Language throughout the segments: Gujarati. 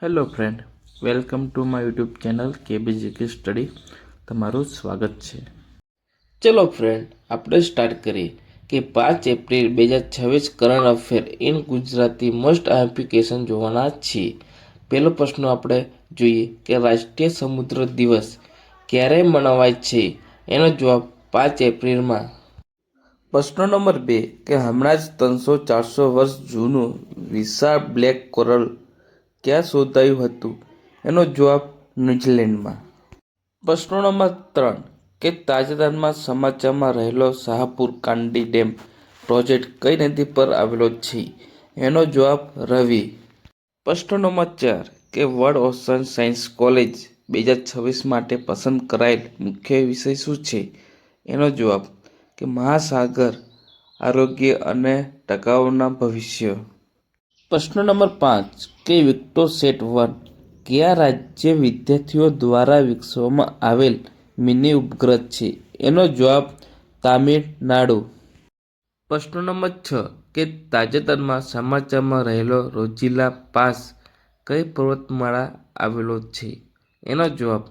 Hello friend, welcome to my YouTube channel KBGK study. તમારું સ્વાગત છે. ચલો ફ્રેન્ડ, આપણે સ્ટાર્ટ કરીએ કે 5 April 2026 current affair in Gujarati most application જોવાના છીએ. પહેલો પ્રશ્ન આપણે જોઈએ કે રાષ્ટ્રીય સમુદ્ર દિવસ ક્યારે મનાવાય છે? એનો જવાબ 5 એપ્રિલમાં. પ્રશ્ન નંબર 2 કે હમણાં જ 300-400 વર્ષ જૂનું વિશાળ બ્લેક કોરલ ક્યાં શોધાયું હતું? એનો જવાબ ન્યૂઝીલેન્ડમાં. પ્રશ્ન નંબર 3 કે તાજેતરમાં સમાચારમાં રહેલો શાહપુર કાંડી ડેમ પ્રોજેક્ટ કઈ નદી પર આવેલો છે? એનો જવાબ રવિ. પ્રશ્ન નંબર 4 કે વર્લ્ડ ઓશન સાયન્સ કોલેજ 2026 માટે પસંદ કરાયેલ મુખ્ય વિષય શું છે? એનો જવાબ કે મહાસાગર આરોગ્ય અને ટકાઉના ભવિષ્ય. પ્રશ્ન નંબર 5 કે વિક્ટોસેટ-1 કયા રાજ્ય વિદ્યાર્થીઓ દ્વારા વિકસાવવામાં આવેલ મિની ઉપગ્રહ છે? એનો જવાબ તામિલનાડુ. પ્રશ્ન નંબર 6 કે તાજેતરમાં સમાચારમાં રહેલો રોઝિલા પાસ કઈ પર્વતમાળા આવેલો છે? એનો જવાબ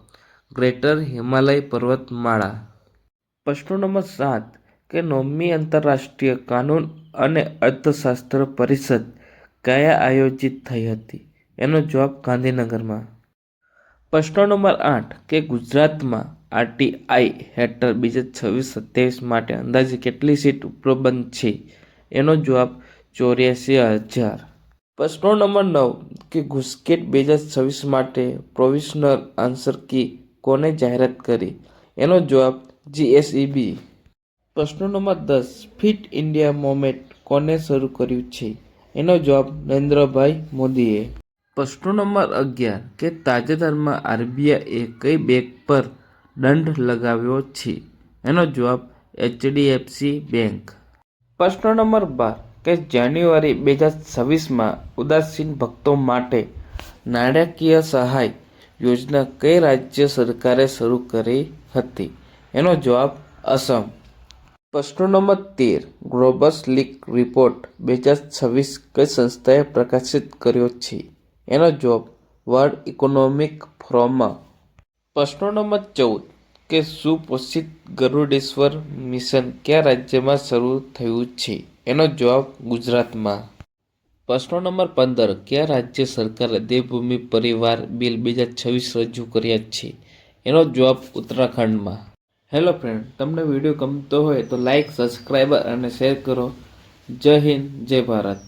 ગ્રેટર હિમાલય પર્વતમાળા. પ્રશ્ન નંબર 7 કે 9મી આંતરરાષ્ટ્રીય કાનૂન અને અર્થશાસ્ત્ર પરિષદ ક્યાં આયોજિત થઈ હતી? એનો જવાબ ગાંધીનગરમાં. પ્રશ્ન નંબર 8 કે ગુજરાતમાં આરટીઆઈ હેઠળ 2026-27 માટે અંદાજે કેટલી સીટ ઉપલબ્ધ છે? એનો જવાબ 84,000. પ્રશ્ન નંબર 9 કે ગુસ્કેટ 2026 માટે પ્રોવિઝનલ આન્સર કી કોને જાહેરાત કરી? એનો જવાબ જીએસઈબી. પ્રશ્ન નંબર 10 ફિટ ઇન્ડિયા મૂવમેન્ટ કોને શરૂ કર્યું છે? એનો જવાબ નરેન્દ્રભાઈ મોદીએ. પ્રશ્ન નંબર 11 કે તાજેતરમાં આરબીઆઈએ કઈ બેંક પર દંડ લગાવ્યો છે? એનો જવાબ એચડીએફસી બેંક. પ્રશ્ન નંબર 12 કે જાન્યુઆરી 2026માં ઉદાસીન ભક્તો માટે નાણાકીય સહાય યોજના કઈ રાજ્ય સરકારે શરૂ કરી હતી? એનો જવાબ અસમ. પ્રશ્ન નંબર 13 ગ્લોબલ સ્લીક રિપોર્ટ 2026 કઈ સંસ્થાએ પ્રકાશિત કર્યો છે? એનો જવાબ વર્લ્ડ ઇકોનોમિક ફોરમ. પ્રશ્ન નંબર 14 કે સુપોષિત ગરુડેશ્વર મિશન કયા રાજ્યમાં શરૂ થયું છે? એનો જવાબ ગુજરાતમાં. પ્રશ્ન નંબર 15 કયા રાજ્ય સરકારે દેવભૂમિ પરિવાર બિલ 2026 રજૂ કર્યા છે? એનો જવાબ ઉત્તરાખંડમાં. હેલો ફ્રેન્ડ, તમને વિડીયો ગમતો હોય તો લાઇક, સબસ્ક્રાઈબ અને શેર કરો. જય હિન્દ, જય ભારત.